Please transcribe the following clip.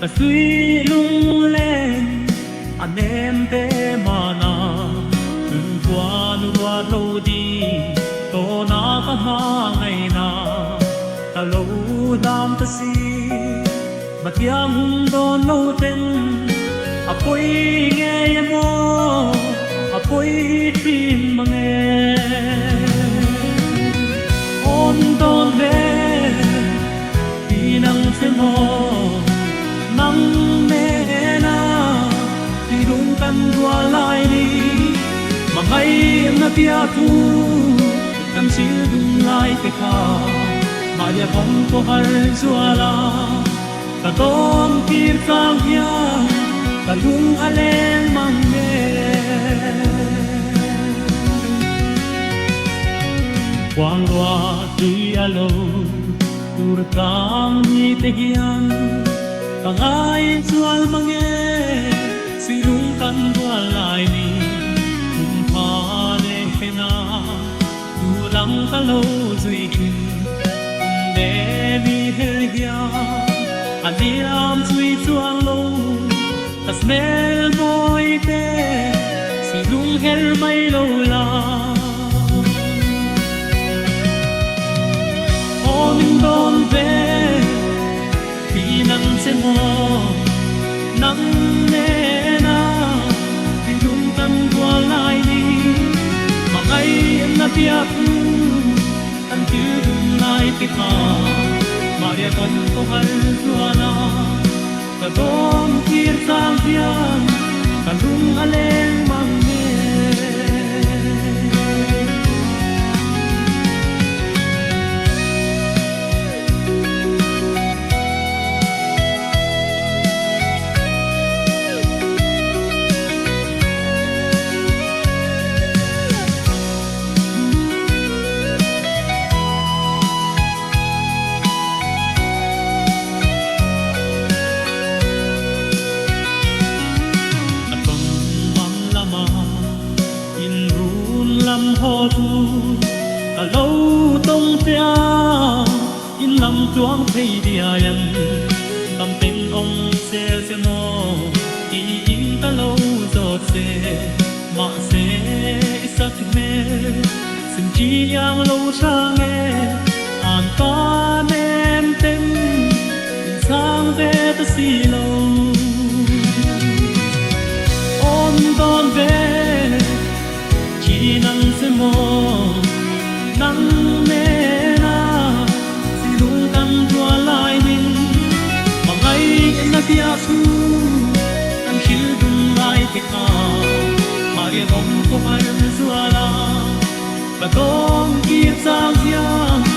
ta suy lung lên anh em thế mà na qua nu qua lâu đi to na ka ha ngày na ta lâu đam ta si mà tiếng hùng đón lâu tên apoi nghe mo apoi tim mà nghe on đón về khi nắng sẽ mò nắng mẹ na thì đúng căn đua lại đi mà ngày em na tia thu căn siêu đúng lại cái khao mà dia không có hay xua la ta tom kir sang hiang ta lung aleng mang nghe quang loa tuy alo tur kang ni te hiang kang ai sual mang nghe si lung kan dua lai ni kum pa le na tu lang ta lo zui kin de mi hel hiang Adiam sui chuang lo ta smell boy te si lung hel mai lo la oning don ve khi nắng sẽ mò nắng nè na khi lung tan qua lại đi mà ngày em na tiếc tan cứ đừng lại tiếc Maria con có hay xua na ta don kir sang hiang ta lung aleng mang nghe ho thu ta lâu tông tia in lâm chuang thấy dia yan tâm tình ông xe mò in ta lâu giọt xe mà xe sắc mê xin chi yang lâu sang nghe an ta nem tem sang về ta si lâu ôn đón về chỉ nắng sẽ mò nắng mẹ na si lung tan đua lại mình mà ngày em na tia su tan chill đun lại cái khao mà em không có ai xua la và con kia sang giang